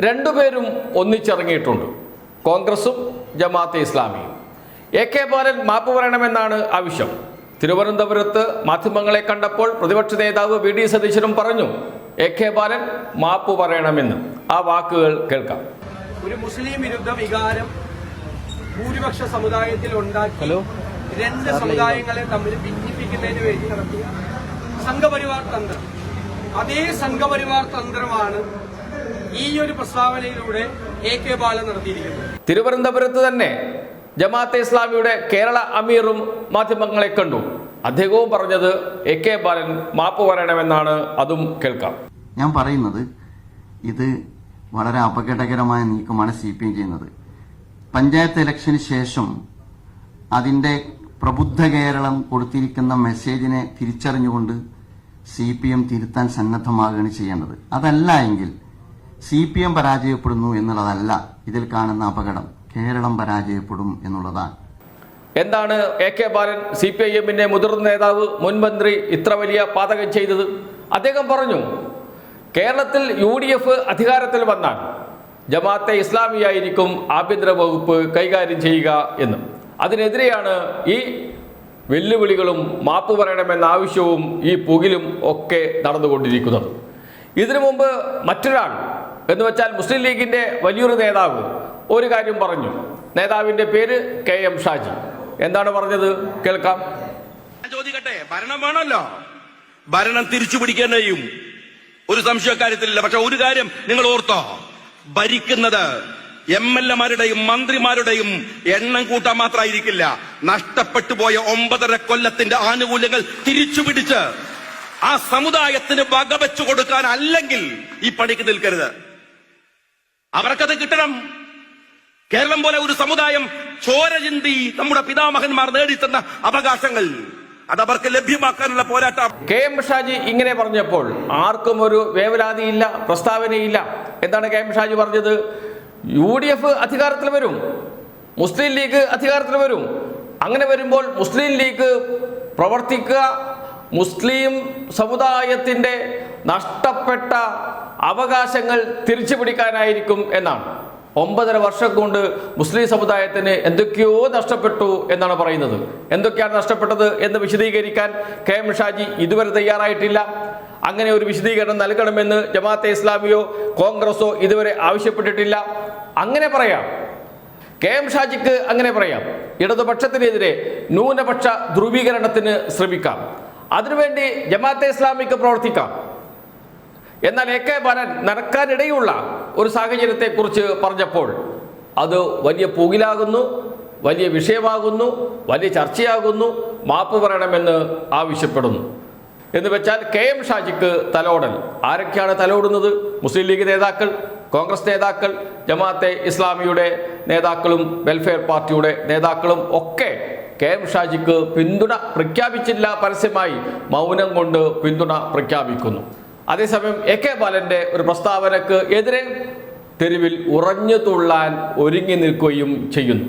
രണ്ടുപേരും ഒന്നിച്ചിറങ്ങിയിട്ടുണ്ട്, കോൺഗ്രസും ജമാഅത്തെ ഇസ്ലാമിയും. AK ബാലൻ മാപ്പ് പറയണമെന്നാണ് ആവശ്യം. തിരുവനന്തപുരത്ത് മാധ്യമങ്ങളെ കണ്ടപ്പോൾ പ്രതിപക്ഷ നേതാവ് VD സതീശനും പറഞ്ഞു AK ബാലൻ മാപ്പ് പറയണമെന്ന്. ആ വാക്കുകൾ കേൾക്കാം. ഒരു മുസ്ലിം വിരുദ്ധ വികാരം ഭൂരിപക്ഷ സമുദായത്തിൽ ഉണ്ടാക്കി രണ്ട് സമുദായങ്ങളെ തമ്മിൽ ഭിന്നിപ്പിക്കുന്നതിന് വേണ്ടി നടത്തിയ സംഘപരിവാർ തന്ത്രം, അതേ സംഘപരിവാർ തന്ത്രമാണ് ഈ ഒരു പ്രസ്താവനയിലൂടെ AK ബാലൻ നടത്തിയിരിക്കുന്നത്. തിരുവനന്തപുരത്ത് തന്നെ ജമാഅത്തെ ഇസ്ലാമിയുടെ കേരള അമീറും മാധ്യമങ്ങളെ കണ്ടു. അദ്ദേഹവും പറഞ്ഞത് AK ബാലൻ മാപ്പ് പറയണമെന്നാണ്. അതും കേൾക്കാം. ഞാൻ പറയുന്നത് ഇത് വളരെ അപകടകരമായ നീക്കമാണ് CPM ചെയ്യുന്നത്. പഞ്ചായത്ത് ഇലക്ഷന് ശേഷം അതിൻ്റെ പ്രബുദ്ധ കേരളം കൊടുത്തിരിക്കുന്ന മെസ്സേജിനെ തിരിച്ചറിഞ്ഞുകൊണ്ട് CPM തിരുത്താൻ സന്നദ്ധമാകുകയാണ് ചെയ്യേണ്ടത്. അതല്ല എങ്കിൽ CPM പരാജയപ്പെടുന്നു എന്നുള്ളതല്ല ഇതിൽ കാണുന്ന അപകടം, കേരളം പരാജയപ്പെടും എന്നുള്ളതാണ്. എന്താണ് AK ബാലൻ, CPIMന്റെ മുതിർന്ന നേതാവ്, മുൻ മന്ത്രി, ഇത്ര വലിയ പാതകം ചെയ്തത്? അദ്ദേഹം പറഞ്ഞു കേരളത്തിൽ UDF അധികാരത്തിൽ വന്നാൽ ജമാഅത്തെ ഇസ്ലാമിയായിരിക്കും ആഭ്യന്തര വകുപ്പ് കൈകാര്യം ചെയ്യുക എന്ന്. അതിനെതിരെയാണ് ഈ വെല്ലുവിളികളും മാപ്പ് പറയണമെന്ന ആവശ്യവും ഈ പുകിലും ഒക്കെ നടന്നുകൊണ്ടിരിക്കുന്നത്. ഇതിനു മുമ്പ് മറ്റൊരാൾ എന്ന് വെച്ചാൽ മുസ്ലിം ലീഗിന്റെ വലിയൊരു നേതാവ് ഒരു കാര്യം പറഞ്ഞു. നേതാവിന്റെ പേര് KM ഷാജി. എന്താണ് പറഞ്ഞത്? കേൾക്കാം. ചോദിക്കട്ടെ, ഭരണം വേണമല്ലോ, ഭരണം തിരിച്ചു പിടിക്കാനും ഒരു സംശയക്കാര്യത്തിലില്ല. പക്ഷെ ഒരു കാര്യം നിങ്ങൾ ഓർത്തോ, ഭരിക്കുന്നത് MLA-മാരുടെയും മന്ത്രിമാരുടെയും എണ്ണം കൂട്ടാൻ മാത്രമായിരിക്കില്ല. നഷ്ടപ്പെട്ടു പോയ 9.5 കൊല്ലത്തിന്റെ ആനുകൂല്യങ്ങൾ തിരിച്ചു പിടിച്ച് ആ സമുദായത്തിന് വകവെച്ചു കൊടുക്കാൻ അല്ലെങ്കിൽ ഈ പണിക്ക് നിൽക്കരുത്. അവർക്കത് കിട്ടണം. കേരളം പോലെ ഒരു സമുദായം ചോര ചിന്തി നമ്മുടെ പിതാമഹന്മാർ നേടിത്തന്ന അവകാശങ്ങൾ അതവർക്ക് ലഭ്യമാക്കാനുള്ള പോരാട്ടം. KM ഷാജി ഇങ്ങനെ പറഞ്ഞപ്പോൾ ആർക്കും ഒരു വേവലാതിയില്ല, പ്രസ്താവനയില്ല. എന്താണ് KM ഷാജി പറഞ്ഞത്? UDF അധികാരത്തിൽ വരും, മുസ്ലിം ലീഗ് അധികാരത്തിൽ വരും. അങ്ങനെ വരുമ്പോൾ മുസ്ലിം ലീഗ് പ്രവർത്തിക്കുക മുസ്ലിം സമുദായത്തിൻ്റെ നഷ്ടപ്പെട്ട അവകാശങ്ങൾ തിരിച്ചു പിടിക്കാനായിരിക്കും എന്നാണ്. 9.5 വർഷം കൊണ്ട് മുസ്ലിം സമുദായത്തിന് എന്തൊക്കെയോ നഷ്ടപ്പെട്ടു എന്നാണ് പറയുന്നത്. എന്തൊക്കെയാണ് നഷ്ടപ്പെട്ടത് എന്ന് വിശദീകരിക്കാൻ KM ഷാജി ഇതുവരെ തയ്യാറായിട്ടില്ല. അങ്ങനെ ഒരു വിശദീകരണം നൽകണമെന്ന് ജമാഅത്തെ ഇസ്ലാമിയോ കോൺഗ്രസോ ഇതുവരെ ആവശ്യപ്പെട്ടിട്ടില്ല. അങ്ങനെ പറയാം, KM ഷാജിക്ക് അങ്ങനെ പറയാം. ഇടതുപക്ഷത്തിനെതിരെ ന്യൂനപക്ഷ ധ്രുവീകരണത്തിന് ശ്രമിക്കാം. അതിനുവേണ്ടി ജമാഅത്തെ ഇസ്ലാമിക്ക് പ്രവർത്തിക്കാം. എന്നാൽ AK ബാലൻ നടക്കാനിടയുള്ള ഒരു സാഹചര്യത്തെക്കുറിച്ച് പറഞ്ഞപ്പോൾ അത് വലിയ പുകിലാകുന്നു, വലിയ വിഷയമാകുന്നു, വലിയ ചർച്ചയാകുന്നു. മാപ്പ് പറയണമെന്ന് ആവശ്യപ്പെടുന്നു. എന്ന് വെച്ചാൽ KM ഷാജിക്ക് തലോടൽ. ആരൊക്കെയാണ് തലോടുന്നത്? മുസ്ലിം ലീഗ് നേതാക്കൾ, കോൺഗ്രസ് നേതാക്കൾ, ജമാഅത്തെ ഇസ്ലാമിയുടെ നേതാക്കളും വെൽഫെയർ പാർട്ടിയുടെ നേതാക്കളും ഒക്കെ KM ഷാജിക്ക് പിന്തുണ പ്രഖ്യാപിച്ചില്ല, പരസ്യമായി മൗനം കൊണ്ട് പിന്തുണ പ്രഖ്യാപിക്കുന്നു. അതേസമയം AK ബാലന്റെ ഒരു പ്രസ്താവനക്ക് എതിരെ തെരുവിൽ ഉറഞ്ഞു തുള്ളാൻ ഒരുങ്ങി നിൽക്കുകയും ചെയ്യുന്നു.